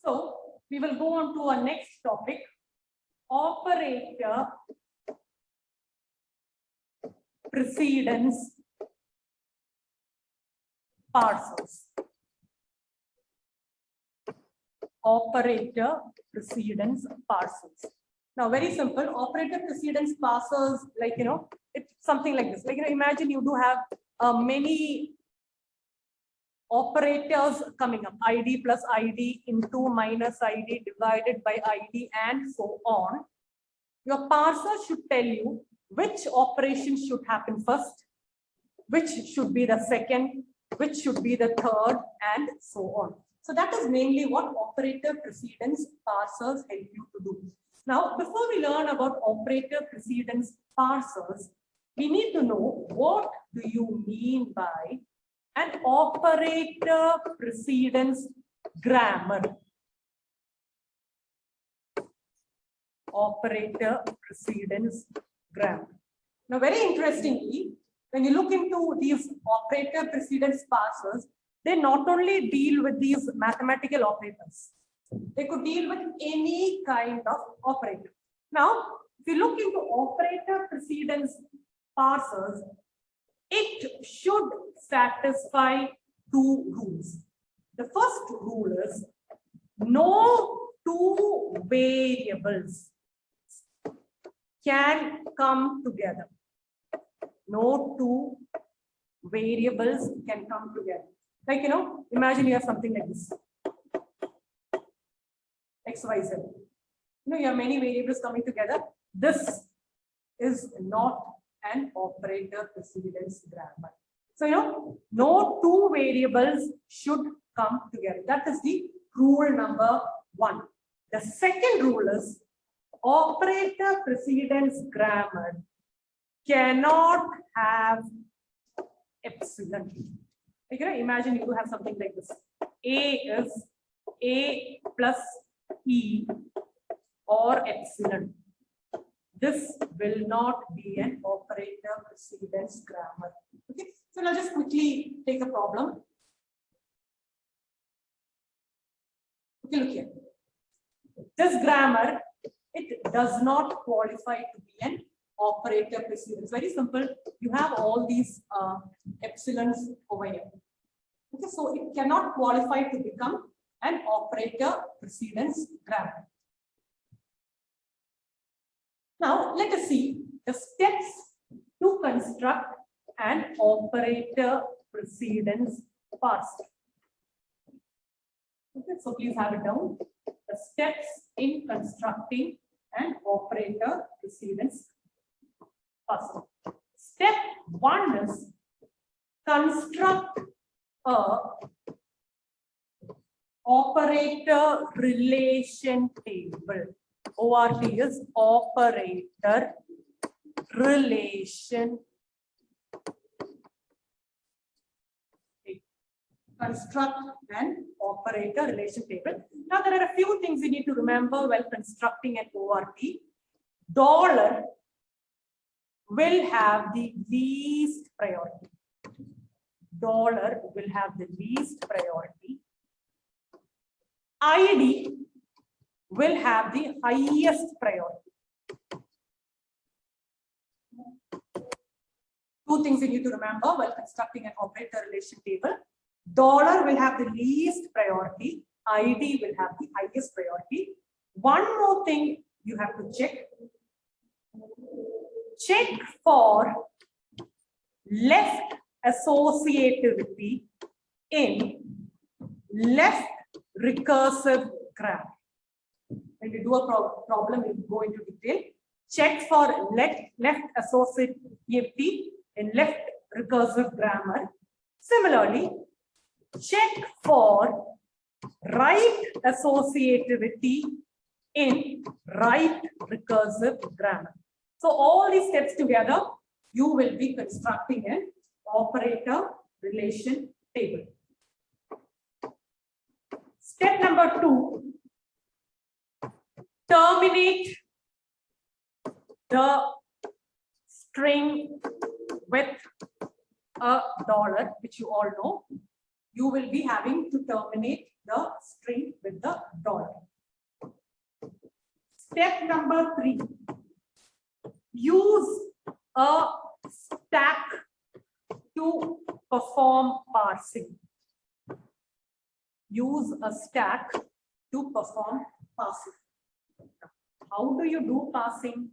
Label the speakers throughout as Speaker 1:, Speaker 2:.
Speaker 1: So we will go on to our next topic, operator precedence parsers. Operator precedence parsers. Now, very simple. Operator precedence parsers, like, it's something like this. Like, imagine you do have many operators coming up, ID plus ID into minus ID divided by ID and so on. Your parser should tell you which operation should happen first, which should be the second, which should be the third, and so on. So that is mainly what operator precedence parsers help you to do. Now, before we learn about operator precedence parsers, we need to know what do you mean by an operator precedence grammar. Operator precedence grammar. Now, very interestingly, when you look into these operator precedence parsers, they not only deal with these mathematical operators, they could deal with any kind of operator. Now, if you look into operator precedence parsers, it should satisfy two rules. The first rule is no two variables can come together. No two variables can come together. Like, imagine you have something like this. X, Y, Z. You have many variables coming together. This is not an operator precedence grammar. So, no two variables should come together. That is the rule number one. The second rule is operator precedence grammar cannot have epsilon. Like, imagine you have something like this. A is A plus E or epsilon. This will not be an operator precedence grammar. Okay, so now just quickly take a problem. Okay, look here. This grammar, it does not qualify to be an operator precedence. Very simple. You have all these epsilons over here. Okay, so it cannot qualify to become an operator precedence grammar. Now, let us see the steps to construct an operator precedence parser. Okay, so please have it down. The steps in constructing an operator precedence parser. Step one is construct a operator relation table. ORT is operator relation. Construct an operator relation table. Now, there are a few things you need to remember while constructing an ORT. Dollar will have the least priority. Dollar will have the least priority. ID will have the highest priority. Two things you need to remember while constructing an operator relation table. Dollar will have the least priority. ID will have the highest priority. One more thing you have to check. Check for left associativity in left recursive grammar. When we do a problem, we'll go into detail. Check for left associativity in left recursive grammar. Similarly, check for right associativity in right recursive grammar. So all these steps together, you will be constructing an operator relation table. Step number 2, terminate the string with a dollar, which you all know. you will be having to terminate the string with the dollar. Step number 3, use a stack to perform parsing. Use a stack to perform parsing. How do you do parsing?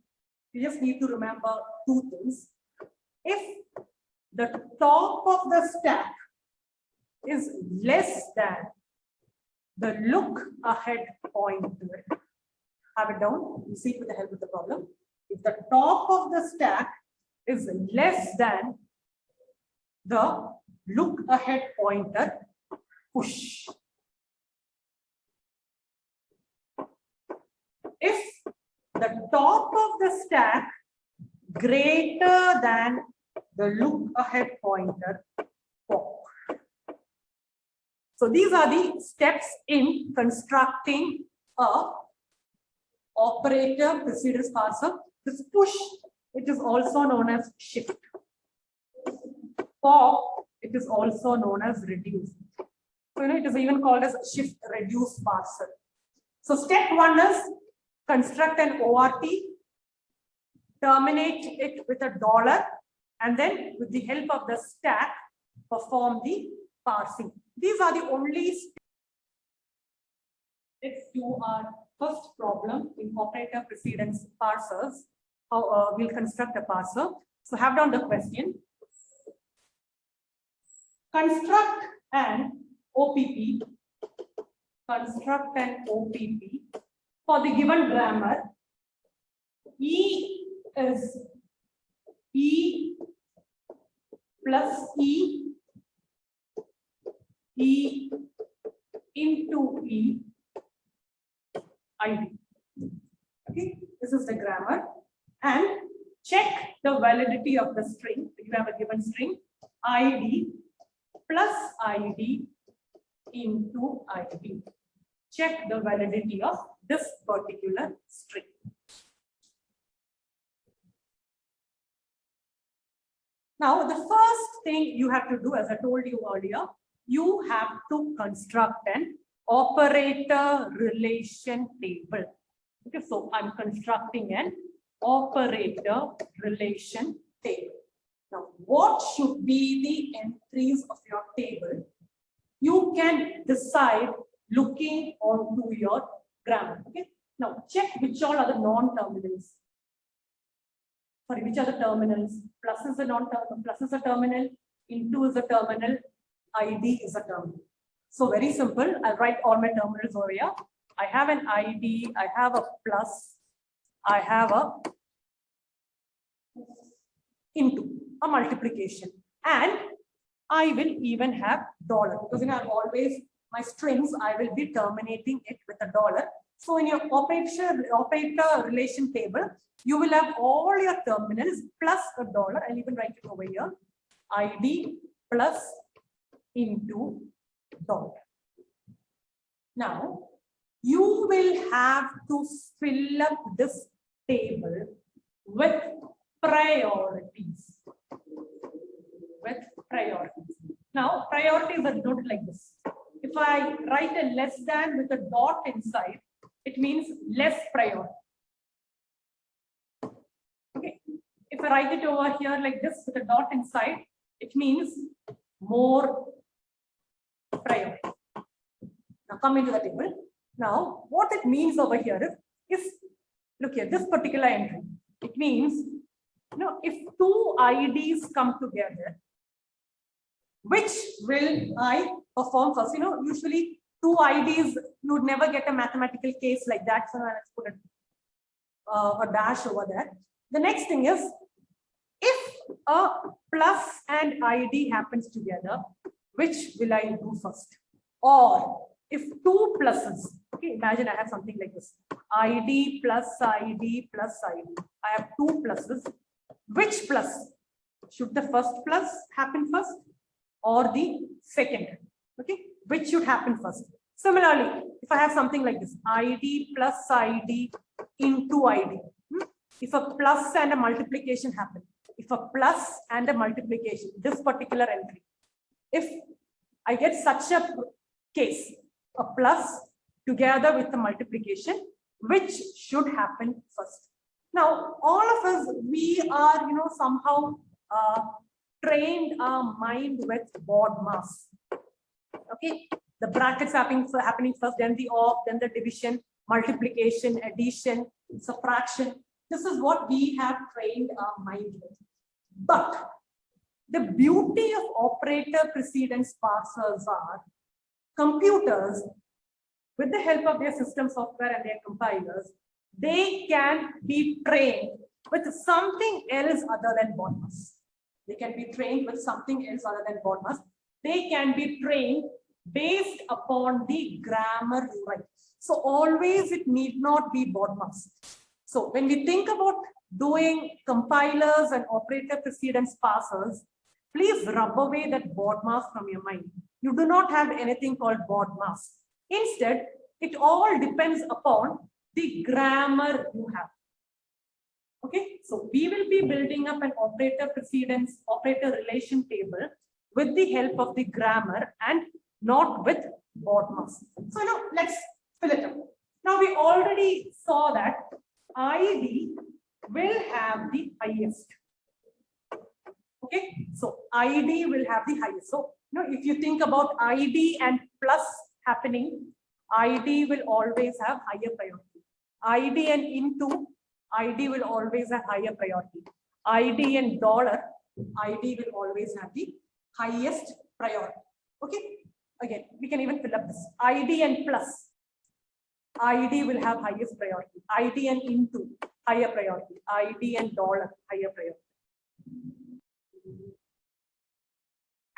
Speaker 1: You just need to remember 2 things. If the top of the stack is less than the look ahead pointer, have it down, you see it with the help of the problem. If the top of the stack is less than the look ahead pointer, push. If the top of the stack greater than the look ahead pointer, pop. So these are the steps in constructing a operator precedence parser. This push, it is also known as shift. Pop, it is also known as reduce. So it is even called as shift reduce parser. So step 1 is construct an ORT, terminate it with a dollar, and then with the help of the stack, perform the parsing. These are the only steps. Let's do our first problem in operator precedence parsers. How we'll construct a parser. So have down the question. Construct an OPP. Construct an OPP for the given grammar. E is E plus E, E into E, ID. Okay, this is the grammar. And check the validity of the string. You have a given string, ID plus ID into ID. Check the validity of this particular string. Now, the first thing you have to do, as I told you earlier, you have to construct an operator relation table. Okay, so I'm constructing an operator relation table. Now, what should be the entries of your table? You can decide looking onto your grammar. Okay. Now, check which all are the non-terminals. Sorry, which are the terminals? Plus is a non-terminal, plus is a terminal, into is a terminal, ID is a terminal. So very simple. I'll write all my terminals over here. I have an ID, I have a plus, I have a into, a multiplication, and I will even have dollar, because I've always, my strings, I will be terminating it with a dollar. So in your operator relation table, you will have all your terminals plus a dollar. I'll even write it over here. ID plus into dollar. Now, you will have to fill up this table with priorities. Now, priorities are denoted like this. If I write a less than with a dot inside, it means less priority. Okay. If I write it over here like this with a dot inside, it means more priority. Now come into the table. Now, what it means over here is look here, this particular entry. It means, if two IDs come together, which will I perform first? Usually two IDs, you would never get a mathematical case like that. So let's put a dash over there. The next thing is, if a plus and ID happens together, which will I do first? Or if two pluses, okay, imagine I have something like this, ID plus ID plus ID. I have two pluses. Which plus? Should the first plus happen first or the second? Okay, which should happen first? Similarly, if I have something like this, ID plus ID into ID. If a plus and a multiplication happen, if a plus and a multiplication, this particular entry, if I get such a case, a plus together with the multiplication, which should happen first. Now, all of us, we are, somehow trained our mind with BODMAS. Okay, the brackets happening first, then the of, then the division, multiplication, addition, subtraction. This is what we have trained our mind with. But the beauty of operator precedence parsers are computers, with the help of their system software and their compilers, they can be trained with something else other than BODMAS. They can be trained with something else other than BODMAS. They can be trained based upon the grammar you write. So always it need not be BODMAS. So when we think about doing compilers and operator precedence parsers, please rub away that BODMAS from your mind. You do not have anything called BODMAS. Instead, it all depends upon the grammar you have. Okay, so we will be building up an operator precedence, operator relation table with the help of the grammar and not with BODMAS. So now let's fill it up. Now we already saw that ID will have the highest. Okay, so ID will have the highest. So if you think about ID and plus happening, ID will always have higher priority. ID and into, ID will always have higher priority. ID and dollar, ID will always have the highest priority. Okay, again, we can even fill up this. ID and plus, ID will have highest priority. ID and into, higher priority. ID and dollar, higher priority.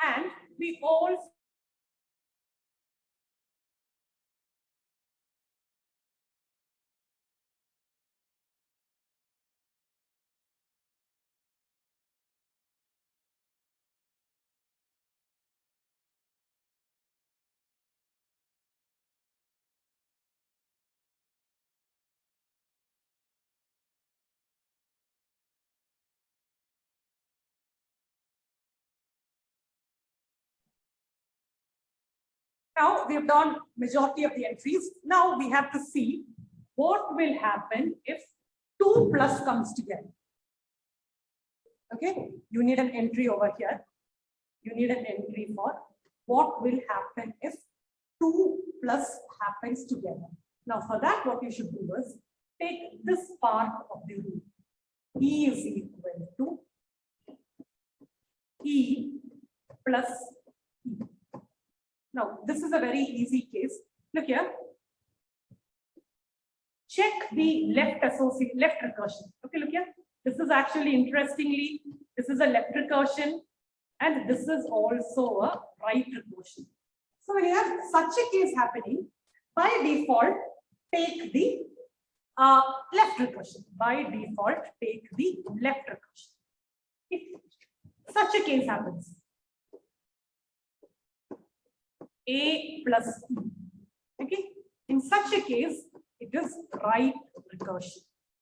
Speaker 1: And we also now we have done majority of the entries. Now we have to see what will happen if 2 plus comes together. Okay, you need an entry over here. You need an entry for what will happen if 2 plus happens together. Now for that, what you should do is take this part of the rule. E is equal to E plus E. Now, this is a very easy case. Look here. Check the left recursion. Okay, look here. This is actually, interestingly, this is a left recursion and this is also a right recursion. So when you have such a case happening, by default, take the left recursion. By default, take the left recursion. If such a case happens, A plus E. Okay, in such a case, it is right recursion.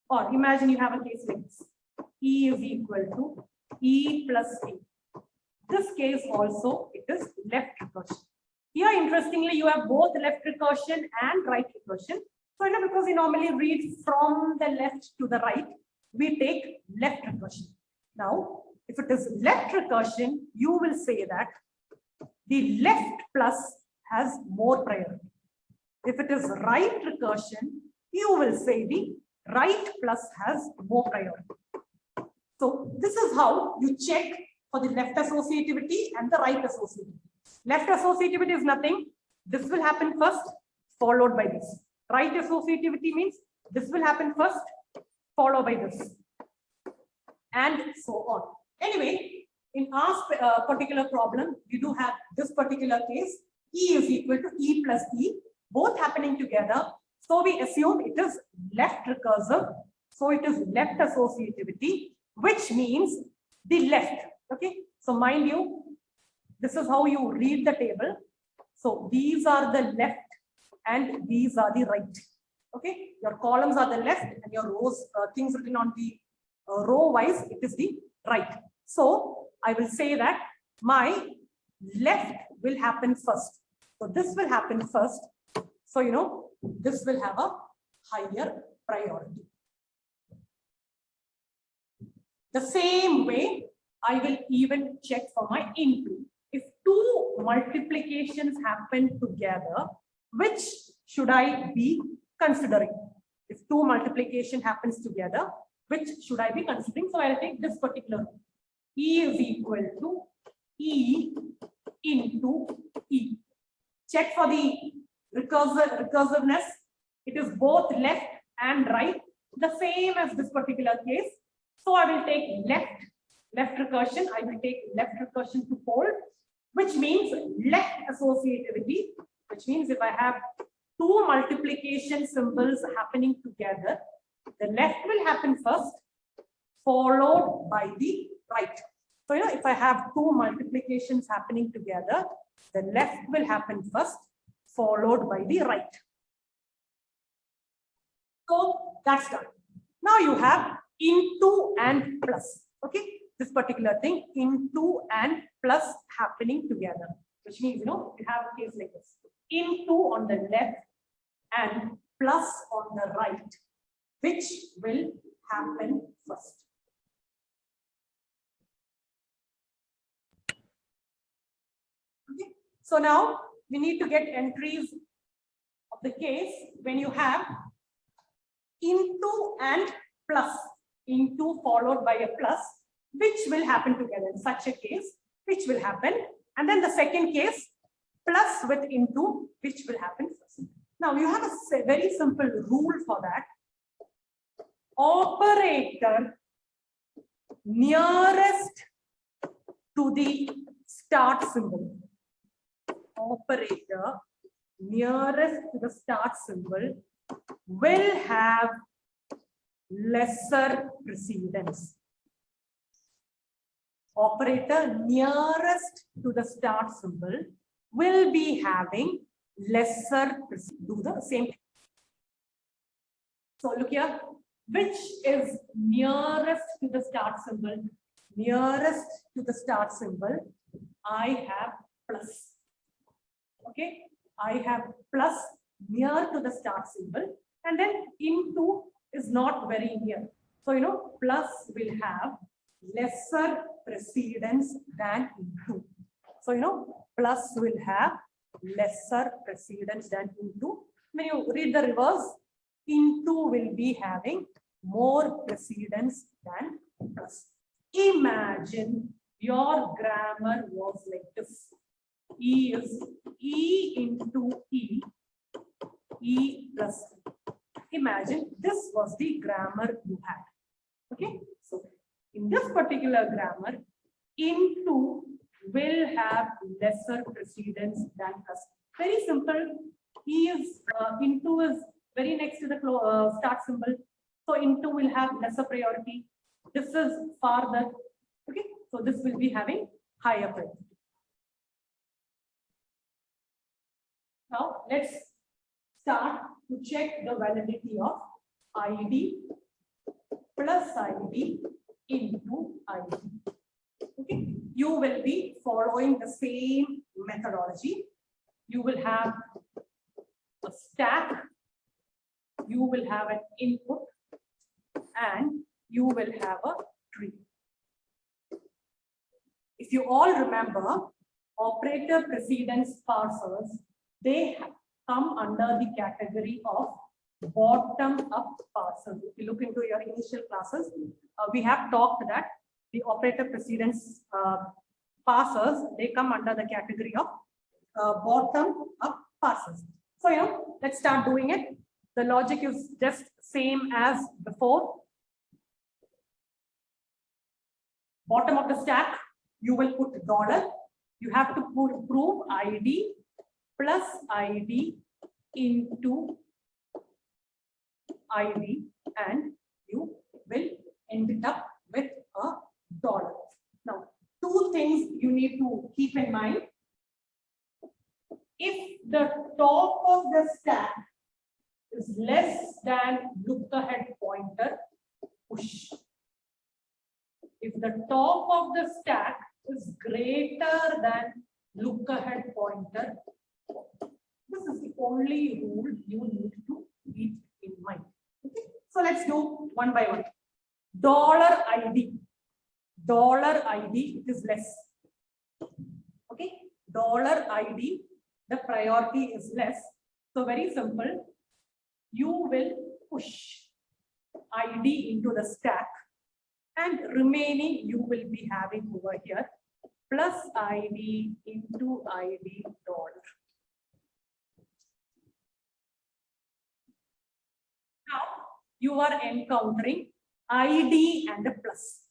Speaker 1: Or imagine you have a case like this. E is equal to E plus A. This case also, it is left recursion. Here, interestingly, you have both left recursion and right recursion. So, because we normally read from the left to the right, we take left recursion. Now, if it is left recursion, you will say that the left plus has more priority. If it is right recursion, you will say the right plus has more priority. So this is how you check for the left associativity and the right associativity. Left associativity is nothing. This will happen first, followed by this. Right associativity means this will happen first, followed by this, and so on. Anyway, in our particular problem, we do have this particular case. E is equal to E plus E, both happening together. So we assume it is left recursive. So it is left associativity, which means the left. Okay. So mind you, this is how you read the table. So these are the left and these are the right. Okay. Your columns are the left and your rows, things written on the row wise, it is the right. So I will say that my left will happen first. So this will happen first. So, you know, this will have a higher priority. The same way, I will even check for my into. If two multiplications happen together, which should I be considering? If two multiplication happens together, which should I be considering? So I'll take this particular. E is equal to E into E. Check for the recursiveness. It is both left and right, the same as this particular case. So I will take left recursion. I will take left recursion to fold, which means left associativity, which means if I have two multiplication symbols happening together, the left will happen first, followed by the right. So, you know, if I have two multiplications happening together, the left will happen first, followed by the right. So that's done. Now you have into and plus. Okay, this particular thing, into and plus happening together, which means, you know, you have a case like this: into on the left and plus on the right, which will happen first. Okay, so now we need to get entries of the case when you have into and plus, into followed by a plus, which will happen together. In such a case, which will happen, and then the second case, plus with into, which will happen first. Now you have a very simple rule for that. Operator nearest to the start symbol. Operator nearest to the start symbol will have lesser precedence. Operator nearest to the start symbol will be having lesser precedence. Do the same thing. So look here, which is nearest to the start symbol? Nearest to the start symbol, I have plus. Okay, I have plus near to the start symbol, and then into is not very near. So, you know, plus will have lesser precedence than into. So, you know, plus will have lesser precedence than into. When you read the reverse, into will be having more precedence than plus. Imagine your grammar was like this. E is E into E, E plus E. Imagine this was the grammar you had. Okay, so in this particular grammar, into will have lesser precedence than plus. Very simple. E is into is very next to the start symbol, so into will have lesser priority. This is farther. Okay, so this will be having higher priority. Now let's start to check the validity of ID plus ID into ID. Okay, you will be following the same methodology. You will have a stack, you will have an input, and you will have a tree. If you all remember, operator precedence parsers, they come under the category of bottom-up parsers. If you look into your initial classes, we have talked that the operator precedence parsers, they come under the category of bottom-up parsers. So, you know, let's start doing it. The logic is just same as before. Bottom of the stack, you will put dollar. You have to prove ID plus ID into ID, and you will end it up with a dollar. Now, two things you need to keep in mind. If the top of the stack is less than look ahead pointer, push. If the top of the stack is greater than look ahead pointer. This is the only rule you need to keep in mind. Okay? So let's do one by one. $ID. $ID, it is less. Okay? $ID, the priority is less. So very simple. You will push ID into the stack, and remaining you will be having over here plus ID into ID dollar. Now you are encountering ID and a plus.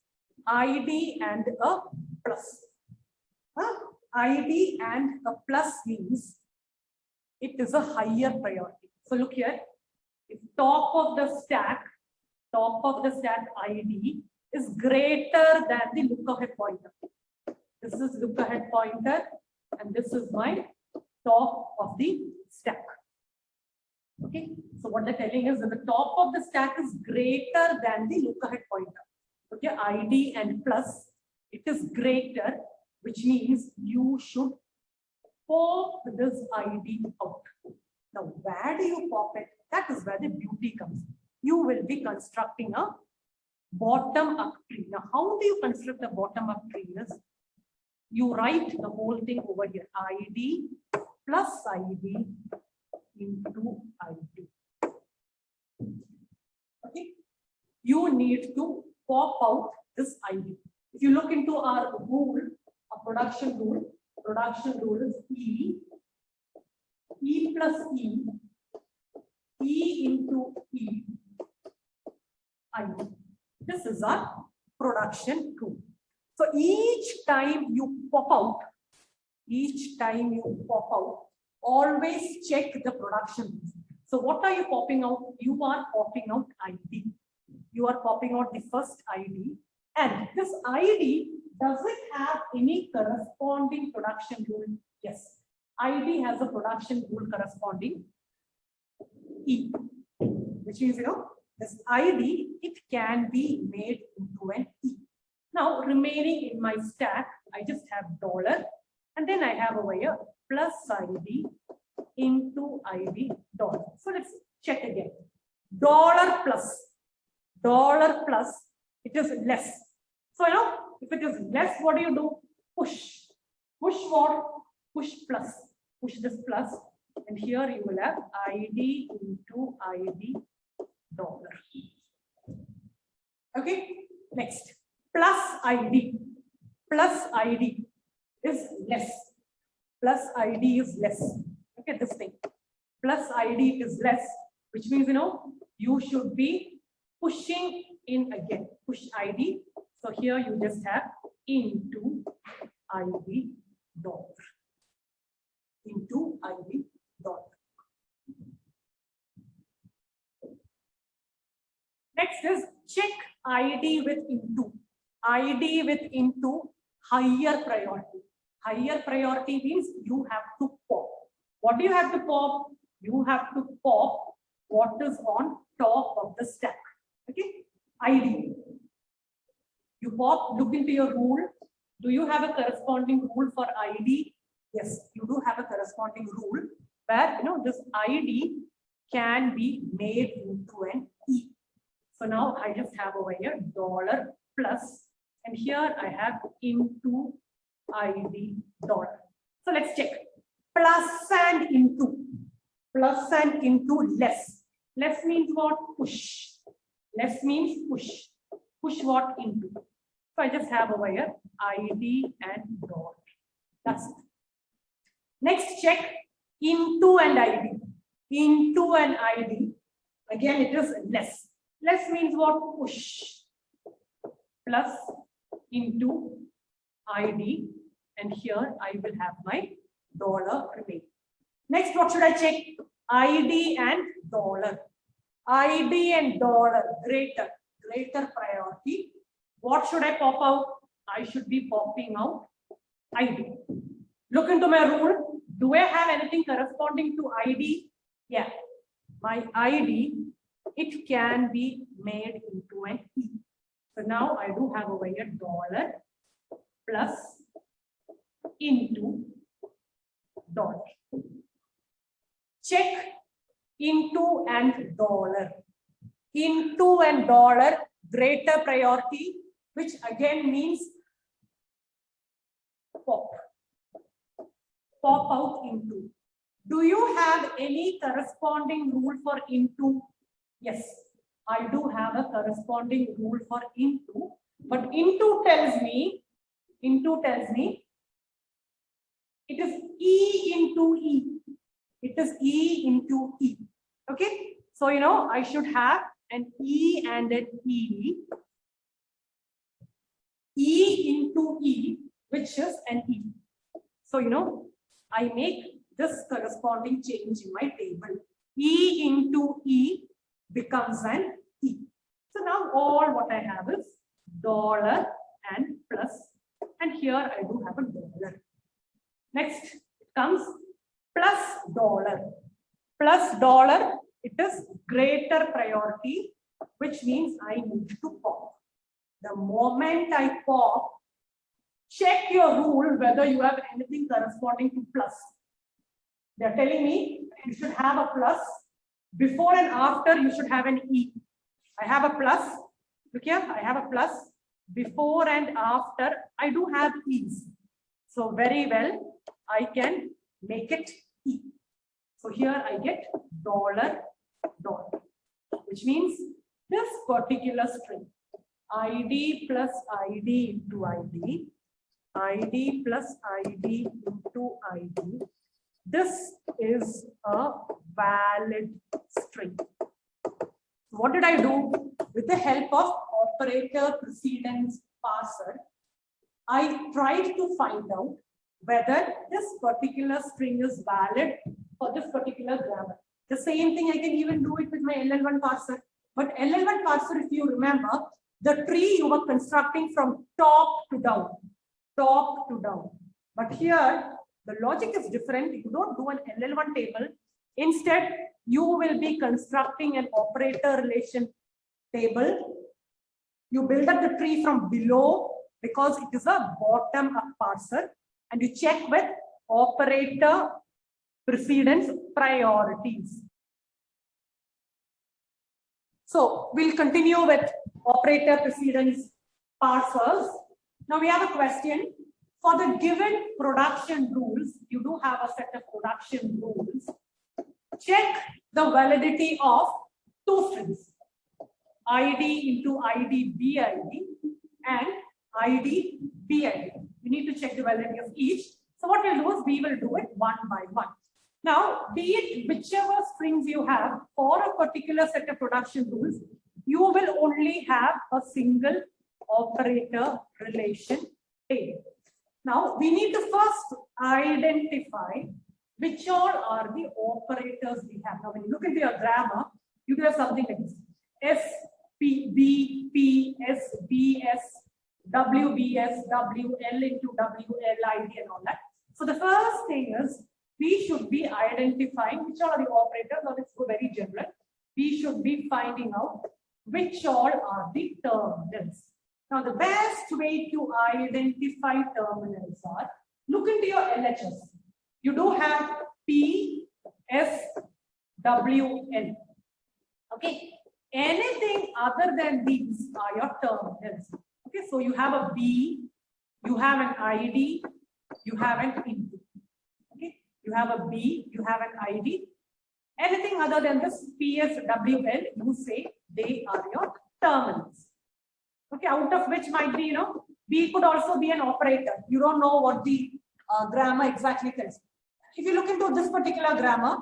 Speaker 1: ID and a plus. ID and a plus means it is a higher priority. So look here, if top of the stack ID is greater than the look ahead pointer. This is look ahead pointer and this is my top of the stack. Okay, so what they're telling is that the top of the stack is greater than the look ahead pointer. Okay, ID and plus, it is greater, which means you should pop this ID out. Now, where do you pop it? That is where the beauty comes. You will be constructing a bottom-up tree. Now, how do you construct a bottom-up tree? Is you write the whole thing over here. ID plus ID into ID. Okay. You need to pop out this ID. If you look into our rule, a production rule is E plus E into E, ID. This is our production rule. So each time you pop out, always check the production rules. So what are you popping out? You are popping out ID. You are popping out the first ID. And this ID, does it have any corresponding production rule? Yes. ID has a production rule corresponding E, which means, this ID, it can be made into an E. Now, remaining in my stack, I just have dollar, and then I have over here plus ID into ID dollar. So let's check again. Dollar plus, it is less. So, if it is less, what do you do? Push. Push what? Push plus. Push this plus, and here you will have ID into ID dollar. Okay, next. Plus ID is less. Plus ID is less. Look at this thing. Plus ID is less, which means, you should be pushing in again. Push ID. So here you just have into ID dollar. Into ID dollar. Next is check ID with into. ID with into higher priority. Higher priority means you have to pop. What do you have to pop? You have to pop what is on top of the stack. Okay? ID. You pop, look into your rule. Do you have a corresponding rule for ID? Yes, you do have a corresponding rule where this ID can be made into an E. So now I just have over here dollar plus, and here I have into ID dollar. So let's check. Plus and into less. Less means what? Push. Less means push. Push what? Into. So I just have over here ID and dollar. That's it. Next, check into and ID. Into and ID. Again, it is less. Less means what? Push. Plus into ID. And here I will have my dollar remain. Next, what should I check? ID and dollar. ID and dollar, greater priority. What should I pop out? I should be popping out ID. Look into my rule. Do I have anything corresponding to ID? Yeah. My ID, it can be made into an E. So now I do have over here dollar plus into dollar. Check into and dollar. Into and dollar, greater priority, which again means pop. Pop out into. Do you have any corresponding rule for into? Yes, I do have a corresponding rule for into, but into tells me it is E into E. It is E into E. Okay, so I should have an E and an E. E into E, which is an E. So I make this corresponding change in my table. E into E becomes an E. So now all what I have is dollar and plus, and here I do have a dollar. Next comes plus dollar. Plus dollar, it is greater priority, which means I need to pop. The moment I pop, check your rule whether you have anything corresponding to plus. They're telling me you should have a plus. Before and after, you should have an E. I have a plus. Look here, I have a plus. Before and after, I do have E's. So very well, I can make it E. So here I get dollar, dollar, which means this particular string, ID plus ID into ID, ID plus ID into ID. This is a valid string. What did I do? With the help of operator precedence parser, I tried to find out whether this particular string is valid for this particular grammar. The same thing I can even do it with my LL1 parser. But LL1 parser, if you remember, the tree you were constructing from top to down. Top to down. But here, the logic is different. You don't do an LL1 table. Instead, you will be constructing an operator relation table. You build up the tree from below because it is a bottom-up parser, and you check with operator precedence priorities. So we'll continue with operator precedence parsers. Now we have a question. For the given production rules, you do have a set of production rules. Check the validity of two strings, ID into ID BID and ID BID. We need to check the validity of each. So what we'll do is we will do it one by one. Now, be it whichever strings you have for a particular set of production rules, you will only have a single operator relation table. Now, we need to first identify which all are the operators we have. Now, when you look into your grammar, you do have something like this. S, P, B, P, S, B, S, W, B, S, W, L into W, L, ID and all that. So the first thing is we should be identifying which all are the operators. Now, let's go very general. We should be finding out which all are the terminals. Now, the best way to identify terminals are, look into your LHS. You do have P, S, W, L. Okay. Anything other than these are your terminals. Okay. So you have a B, you have an ID, you have an input. Okay. You have a B, you have an ID. Anything other than this P, S, W, L, you say they are your terminals. Okay, out of which might be, B could also be an operator. You don't know what the grammar exactly tells. If you look into this particular grammar,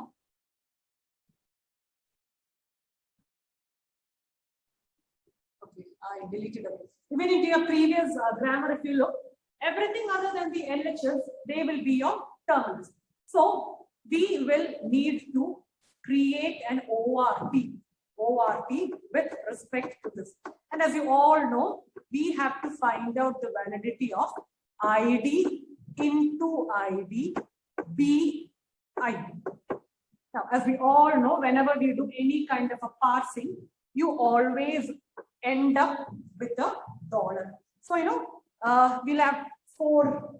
Speaker 1: okay, I deleted it. Even into your previous grammar, if you look, everything other than the LHS, they will be your terminals. So we will need to create an ORT with respect to this. And as you all know, we have to find out the validity of ID into ID, BID. Now, as we all know, whenever we do any kind of a parsing, you always end up with a dollar. So, we'll have 4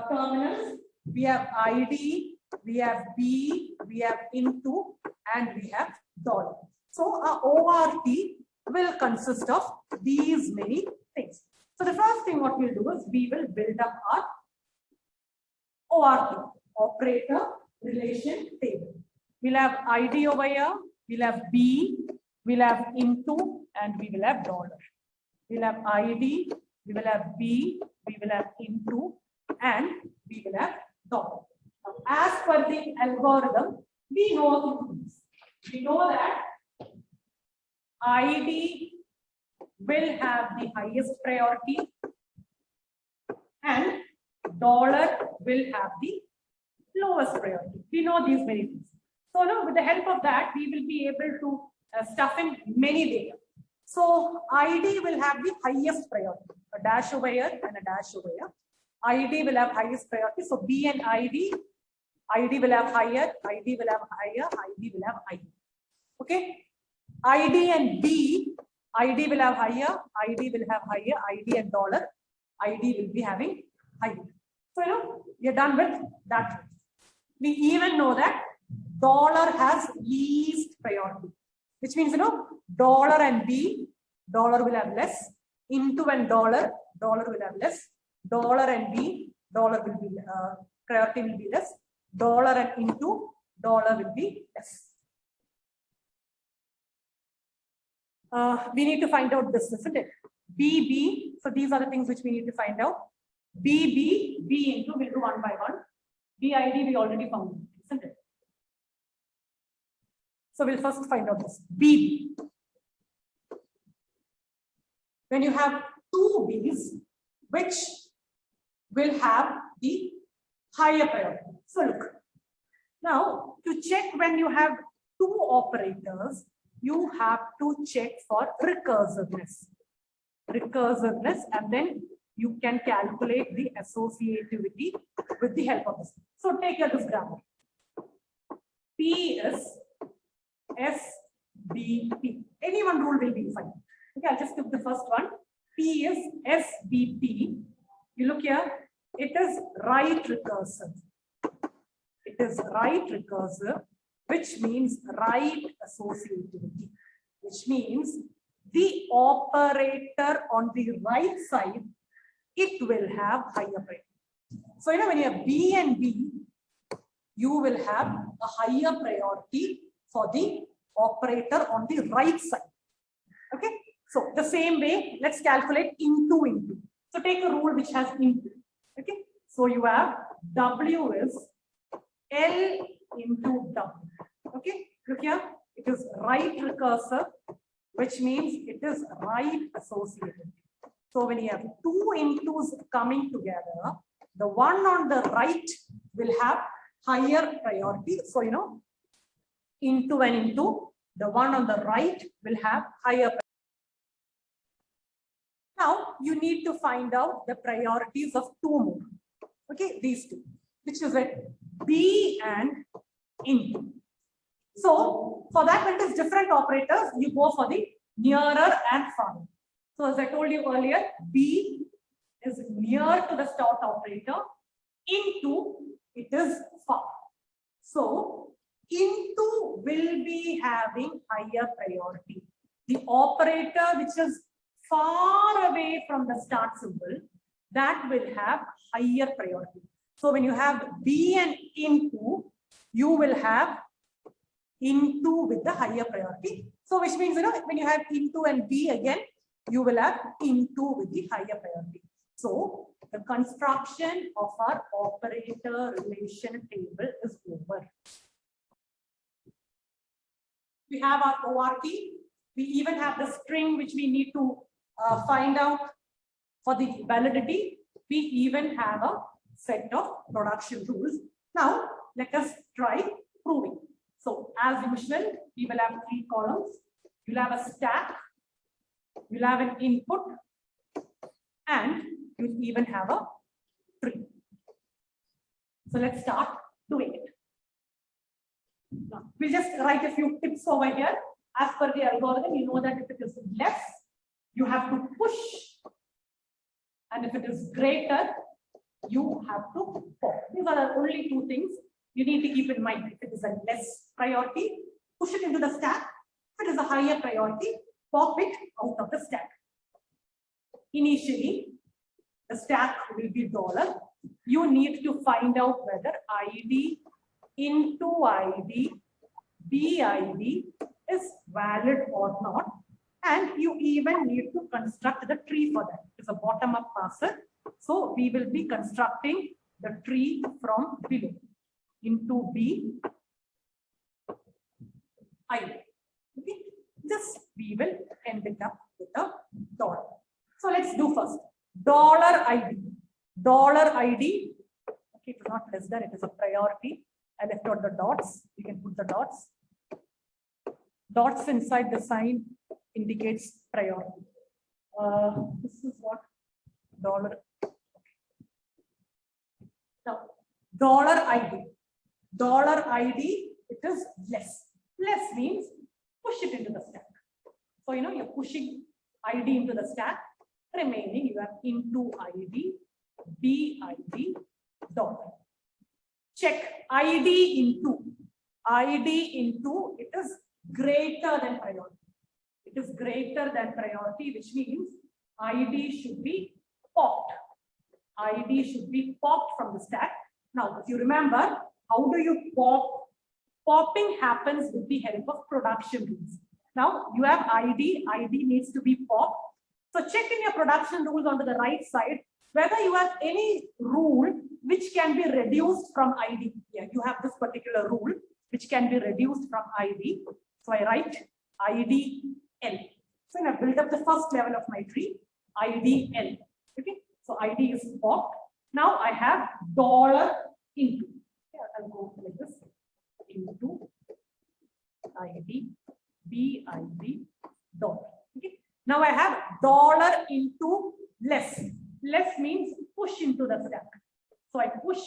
Speaker 1: terminals. we have ID, we have B, we have into, and we have dollar. So our ORT will consist of these many things. So the first thing what we'll do is we will build up our ORT, operator relation table. We'll have ID over here, we'll have B, we'll have into, and we will have dollar. We'll have ID, we will have B, we will have into, and we will have dollar. Now, as per the algorithm, we know things. We know that ID will have the highest priority and dollar will have the lowest priority. We know these many things. So now with the help of that, we will be able to stuff in many data. So ID will have the highest priority, a dash over here and a dash over here. ID will have highest priority. So B and ID will have higher, ID will have higher, ID will have higher. Okay. ID and B, ID will have higher, ID will have higher, ID and dollar, ID will be having higher. So we are done with that. We even know that dollar has least priority, which means dollar and B, dollar will have less, into and dollar will have less, dollar and B, dollar will be priority will be less, dollar and into, dollar will be less. We need to find out this, isn't it? BB, so these are the things which we need to find out. BB, B into, we'll do one by one. BID we already found, isn't it? So we'll first find out this. BB. When you have two B's, which will have the higher priority. So look, now to check when you have two operators, you have to check for recursiveness. And then you can calculate the associativity with the help of this. So take here this grammar. P is SBP. Any one rule will be fine. Okay, I'll just skip the first one. P is SBP. You look here, it is right recursive. It is right recursive, which means right associativity, which means the operator on the right side, it will have higher priority. So when you have B and B, you will have a higher priority for the operator on the right side. Okay, so the same way, let's calculate into. So take a rule which has into. Okay, so you have W is L into W. Okay, look here, it is right recursive, which means it is right associated. So when you have two intos coming together, the one on the right will have higher priority. So into and into, the one on the right will have higher priority. Now you need to find out the priorities of two more. Okay, these two, which is it, B and into. So for that, when it is different operators, you go for the nearer and farther. So as I told you earlier, B is near to the start operator, into it is far. So into will be having higher priority. The operator which is far away from the start symbol, that will have higher priority. So when you have B and into, you will have into with the higher priority. So which means, when you have into and B again, you will have into with the higher priority. So the construction of our operator relation table is over. We have our ORT. We even have the string which we need to find out for the validity. We even have a set of production rules. Now let us try proving. So as usual, we will have three columns. You'll have a stack, you'll have an input, and you'll even have a tree. So let's start doing it. Now, we'll just write a few tips over here. As per the algorithm, you know that if it is less, you have to push. And if it is greater, you have to pop. These are the only two things you need to keep in mind. If it is a less priority, push it into the stack. If it is a higher priority, pop it out of the stack. Initially, the stack will be $. You need to find out whether ID into ID, BID is valid or not. And you even need to construct the tree for that. It's a bottom-up parser. So we will be constructing the tree from below into B, ID. Okay. This we will end it up with a $. So let's do first. $ID. $ID. Okay, it's not less than, it is a priority. I left out the dots. You can put the dots. Dots inside the sign indicates priority. This is what $. Now, $ID. $ID, it is less. Less means push it into the stack. So, you're pushing ID into the stack. Remaining, you have into ID, BID, $. Check ID into. It is greater than priority. It is greater than priority, which means ID should be popped. ID should be popped from the stack. Now, if you remember, how do you pop? Popping happens with the help of production rules. Now, you have ID needs to be popped. So check in your production rules onto the right side, whether you have any rule which can be reduced from ID. Yeah, you have this particular rule which can be reduced from ID. So I write IDL. So I built up the first level of my tree, IDL. Okay, so ID is popped. Now I have $into. Yeah, I'll go like this. Into ID, BID, $. Okay. Now I have $. Into less. Less means push into the stack. So I push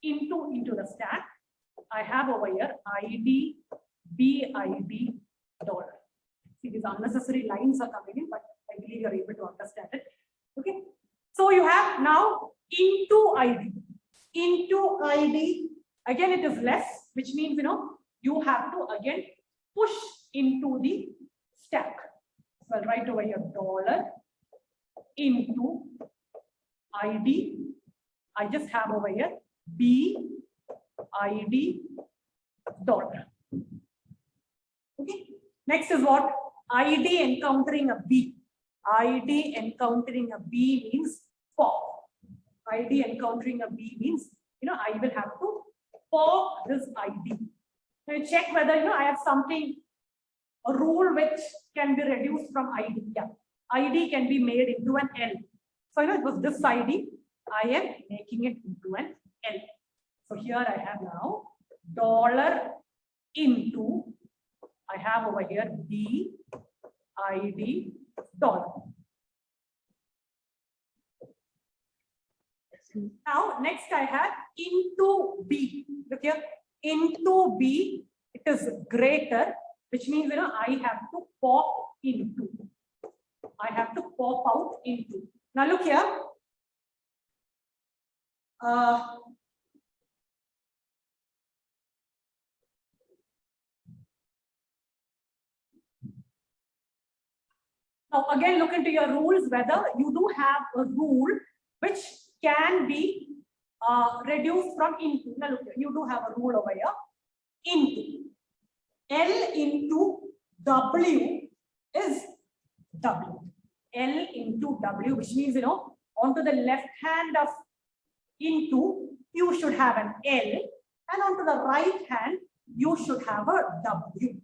Speaker 1: into the stack. I have over here ID, BID, $. See, these unnecessary lines are coming in, but I believe you're able to understand it. Okay. So you have now into ID. Into ID, again it is less, which means you have to again push into the stack. So I'll write over here $. Into ID. I just have over here BID, $. Okay. Next is what? ID encountering a B. ID encountering a B means pop. ID encountering a B means, I will have to pop this ID. Now you check whether, I have something, a rule which can be reduced from ID. Yeah. ID can be made into an L. So, it was this ID. I am making it into an L. So here I have now $. Into, I have over here BID, $. Now, next I have into B. Look here, into B, it is greater, which means, I have to pop into. I have to pop out into. Now, look here. Now, again, look into your rules, whether you do have a rule which can be reduced from into. Now, look, you do have a rule over here. Into. L into W is W. L into W, which means, onto the left hand of into, you should have an L, and onto the right hand, you should have a W.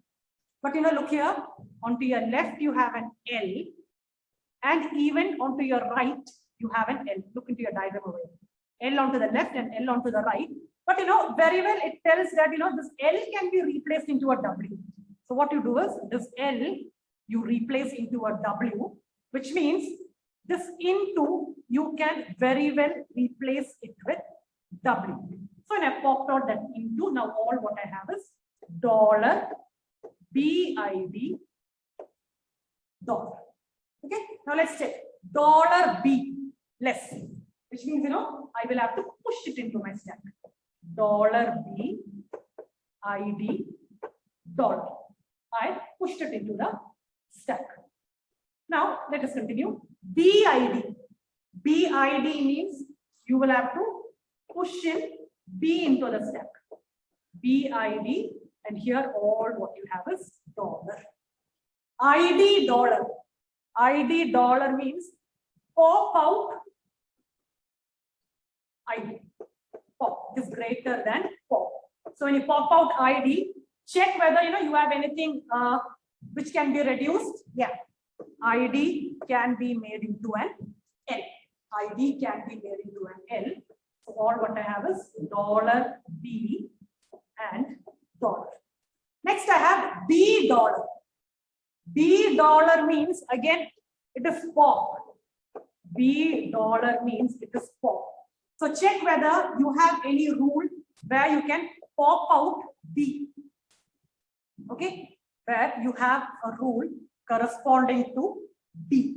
Speaker 1: But look here, onto your left, you have an L, and even onto your right, you have an L. Look into your diagram over here. L onto the left and L onto the right. But very well, it tells that this L can be replaced into a W. So what you do is this L you replace into a W, which means this into you can very well replace it with W. So when I popped out that into, now all what I have is $BID, $. Okay, now let's check $B less. which means, you know, I will have to push it into my stack. $B ID dollar. I pushed it into the stack. Now let us continue. BID. BID means you will have to push in B into the stack. BID, and here all what you have is dollar. ID dollar. ID dollar means pop out ID. Pop is greater than pop. So when you pop out ID, check whether you have anything which can be reduced. Yeah, ID can be made into an L. ID can be made into an L. So all what I have is $B and dollar. Next I have B dollar. B dollar means again it is pop. B dollar means it is pop. So check whether you have any rule where you can pop out B. Okay, where you have a rule corresponding to B.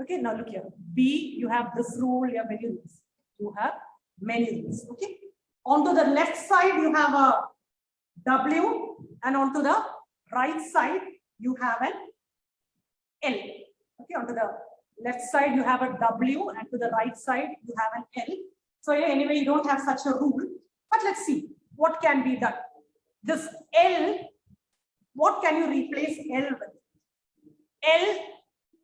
Speaker 1: Okay, now look here. B, you have this rule, you have many rules. You have many rules. Okay. Onto the left side, you have a W, and onto the right side, you have an L. Okay, onto the left side, you have a W, and to the right side, you have an L. So anyway, you don't have such a rule. But let's see what can be done. This L, what can you replace L with? L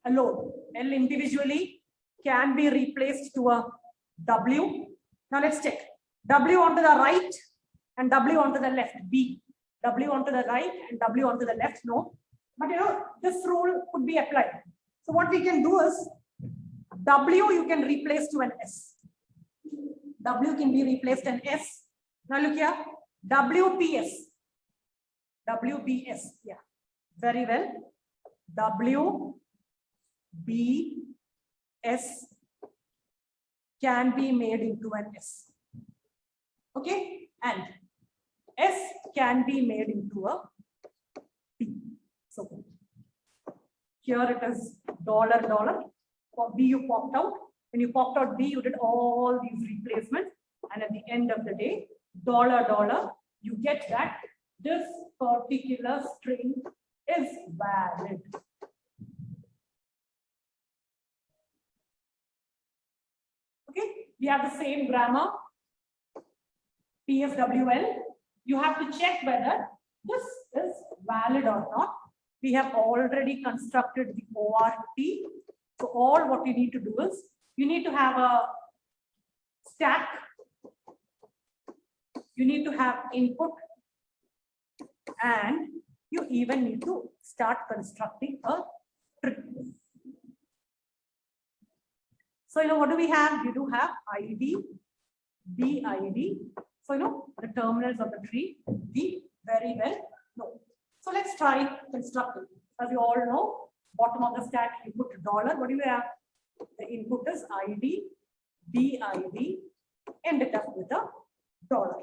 Speaker 1: alone, L individually can be replaced to a W. Now let's check. W onto the right and W onto the left, B. W onto the right and W onto the left, no. But this rule could be applied. So what we can do is, W you can replace to an S. W can be replaced an S. Now look here, WPS. WBS, yeah, very well. WBS can be made into an S. Okay, and S can be made into a P. So here it is dollar. For B you popped out. When you popped out B, you did all these replacements, and at the end of the day, dollar, you get that this particular string is valid. Okay, we have the same grammar, PSWL. You have to check whether this is valid or not. We have already constructed the ORT. So all what you need to do is, you need to have a stack, you need to have input, and you even need to start constructing a tree. So what do we have? We do have ID, BID. So the terminals of the tree, we very well know. So let's try constructing. As you all know, bottom of the stack you put dollar. What do you have? The input is ID, BID, ended up with a dollar.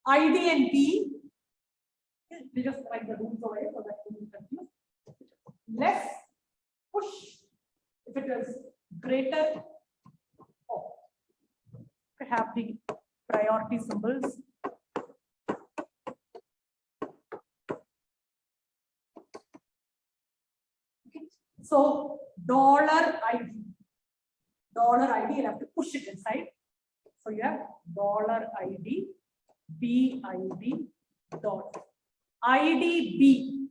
Speaker 1: ID and B, we just write the rules away so that you don't confuse. Less push if it is greater. Oh, we have the priority symbols. Okay. So dollar ID, you have to push it inside. So you have dollar ID, BID, dollar. IDB.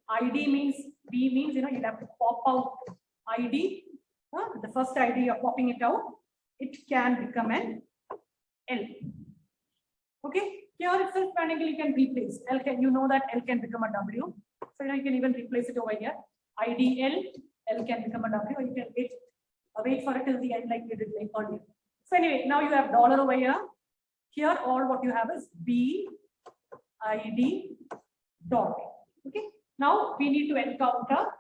Speaker 1: ID means, B means, you have to pop out ID. The first ID you're popping it out, it can become an L. Okay, here itself randomly you can replace. L can, that L can become a W. So you can even replace it over here. IDL, L can become a W, or you can wait for it till the end like we did like earlier. So anyway, now you have dollar over here. Here all what you have is B, ID, dollar. Okay. Now we need to encounter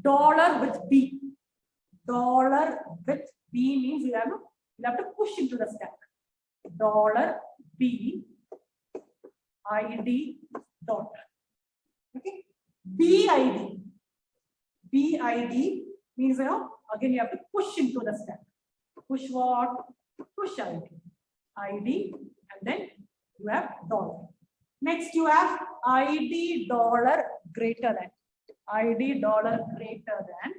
Speaker 1: dollar with B. Dollar with B means you have to push into the stack. Dollar B, ID, dollar. Okay. BID. BID means again you have to push into the stack. Push what? Push ID, and then you have dollar. Next you have ID dollar greater than. ID dollar greater than,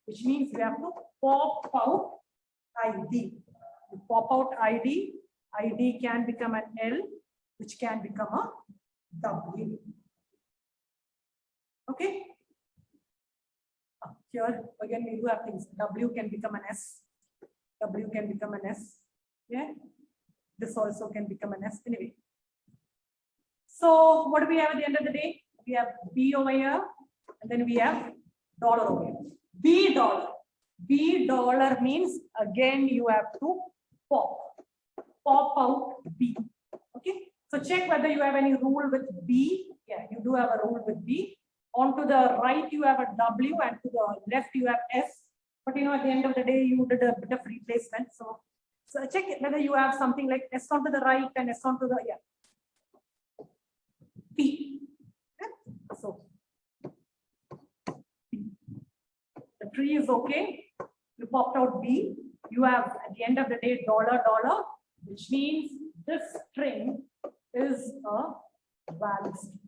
Speaker 1: which means you have to pop out ID. You pop out ID. ID can become an L, which can become a W. Okay. Here again we do have things. W can become an S. W can become an S. Yeah. This also can become an S. Anyway. So what do we have at the end of the day? We have B over here, and then we have dollar over here. B dollar. B dollar means again you have to pop out B. Okay. So check whether you have any rule with B. Yeah, you do have a rule with B. On to the right you have a W, and to the left you have S. But you know, at the end of the day you did a bit of replacement. So check it whether you have something like S onto the right and S onto the P. Okay. So the tree is okay. You popped out B. You have at the end of the day dollar, which means this string is a valid string.